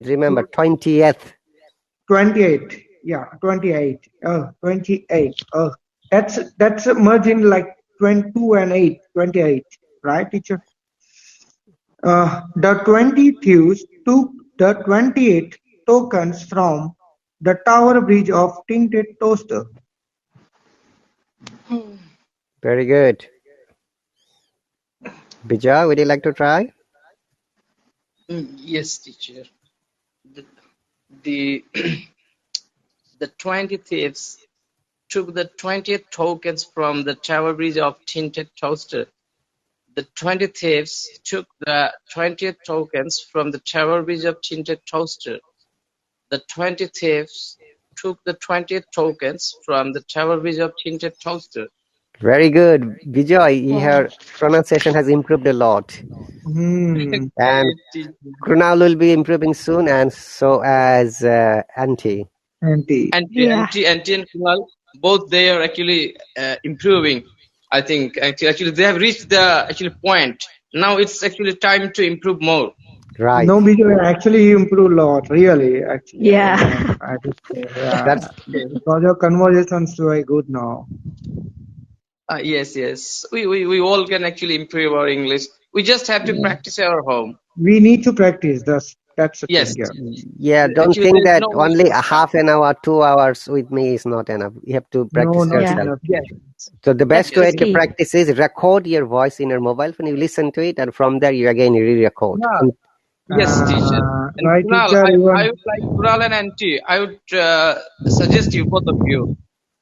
Remember, 20th. 28. Yeah, 28. 28. That's merging like 22 and 8. 28. Right, teacher? The 20 thieves took the 28 tokens from the tower bridge of Tinted Toaster. Very good. Bejoy, would you like to try? Yes, teacher. The the 20 thieves took the 20 tokens from the tower bridge of Tinted Toaster. The 20 thieves took the 20 tokens from the tower bridge of Tinted Toaster. The 20 thieves took the 20 tokens from the tower bridge of Tinted Toaster. Very good. Bejoy, Wow. your pronunciation has improved a lot. Hmm. And Great teacher. Krunal will be improving soon, and so as Auntie. Auntie. Yeah. Anti and Kunal, both they are actually improving. I think actually they have reached the actually point. Now it's actually time to improve more. Right. No, because actually you improve a lot, really. Actually, Yeah. I would say, yeah, That's because your conversation's very good now. Yes. We all can actually improve our English. We just have to Yeah. practice at our home. We need to practice. That's the thing. Yes. Yeah. yeah. Don't Actually, there think is that no only a wasted time. half an hour, 2 hours with me is not enough. You have to No, practice not Yeah. yourself. enough, Yes. teacher. So the That's best the way Yes. to key. practice is record your voice in your mobile phone. You listen to it, and from there you again re-record. Yeah. And Yes, teacher. And Right, Kunal, teacher. I Even would like Kunal and Auntie, I would suggest you both of you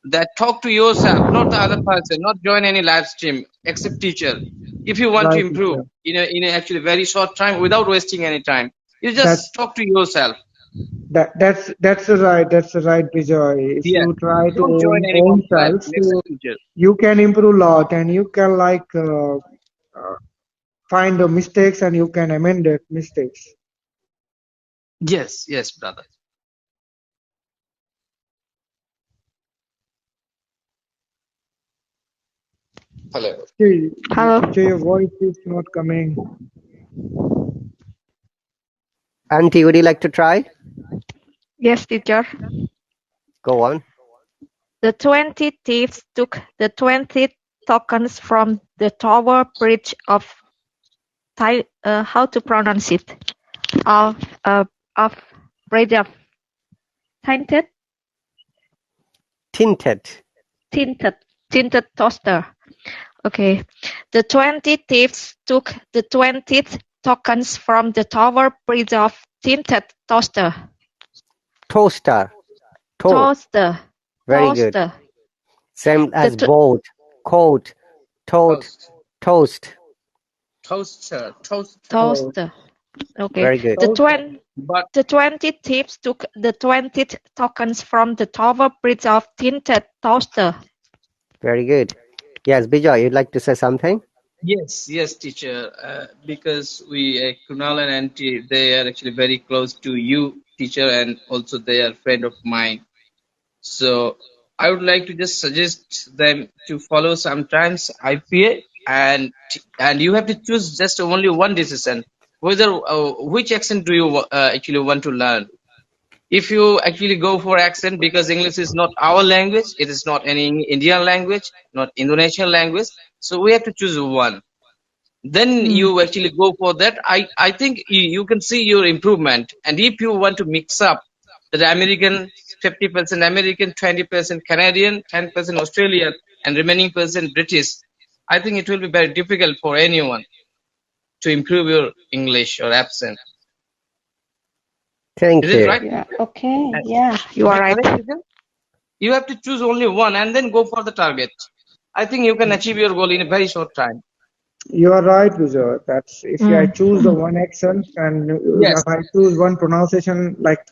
that talk to yourself, not the other person, not join any live stream except teacher. If you want to right, improve teacher. in a actually very short time without wasting any time, you That just talk to yourself. that's the right, Bejoy. If Yes. you try to Don't join own anyone's live self, stream except teacher. you can improve a lot, and you can find the mistakes, and you can amend the mistakes. Yes, brother. Hello. Okay, Hello. teacher, your voice is not coming. Auntie, would you like to try? Yes, teacher. Go on. The 20 thieves took the 20 tokens from the tower bridge of how to pronounce it? Of bridge of tinted Tinted. tinted tinted toaster. Okay. The 20 thieves took the 20 tokens from the tower bridge of tinted toaster. Toaster. Toaster. Very good. Toaster. Same The as t- boat, coat, toad, Toast. toast. Toaster. Toast. Oh, toaster. Okay. Very good. okay. But The 20 thieves took the 20 tokens from the tower bridge of tinted toaster. Very good. Yes, Bijoy, you'd like to say something? yes, teacher. Because Kunal and Auntie, they are actually very close to you, teacher, and also they are friend of mine. So I would like to just suggest them to follow sometimes IPA, and you have to choose just only one decision. Whether which accent do you actually want to learn? If you actually go for accent, because English is not our language, it is not any Indian language, not Indonesian language, so we have to choose one. Then Hmm. you actually go for that. I think you can see your improvement. And if you want to mix up that American 50% American, 20% Canadian, 10% Australian, and remaining percent British, I think it will be very difficult for anyone to improve your English or accent. Is Thank it you. right? Yeah. Okay. Yeah. You Am are I right. correct? You have to choose only one and then go for the target. I think you can achieve your goal in a very short time. You are right, Vijay. That's if I Mm. choose the one accent and Yes, if I choose one pronunciation like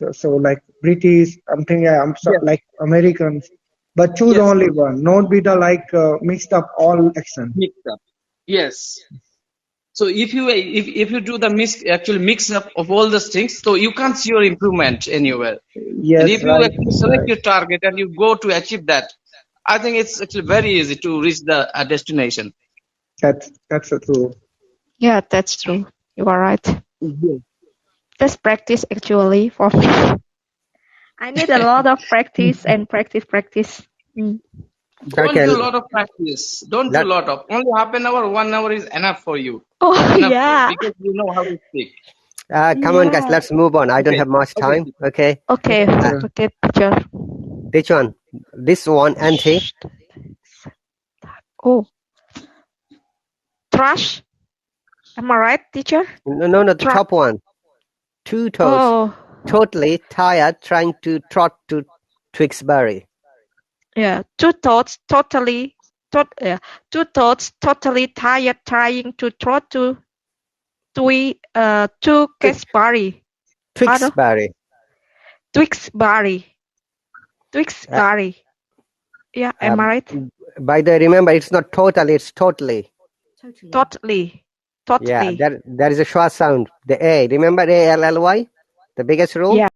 British, I'm thinking yes, like Americans, but choose yes. only one. Not be the mixed up all accent. Mix up. Yes. So if you do the mix up of all those things, so you can't see your improvement anywhere. And Yes, if you right, actually select right. your target and you go to achieve that, I think it's actually very easy to reach the destination. That's the truth. Yeah, that's true. You are right. Yes. That's practice actually for me. I need a lot of practice and practice. Mm. Don't Okay, do a lot of practice. Don't do a let lot of. Only half an hour, 1 hour is enough for you. Oh Enough yeah, because you know how to speak. come on, guys. yeah. Let's move on. I don't Okay. have much Okay. time. Okay, Okay, Teacher. okay, teacher. which one? This one, Auntie. Shh. Oh, trash. Am I right, teacher? No, the Tra- top one. Two toes. oh, Totally tired trying to trot to Tewksbury. yeah. Two thoughts totally, two thoughts totally tired trying to throw to Twick, Kesbury. How do? Tewksbury. Tewksbury. Uh, Tewksbury. Yeah, uh, am I right? by the remember, it's not totally, it's totally. Totally. Yeah, Totally. there is a schwa sound. The A. Remember ALLY? The biggest rule? Yeah.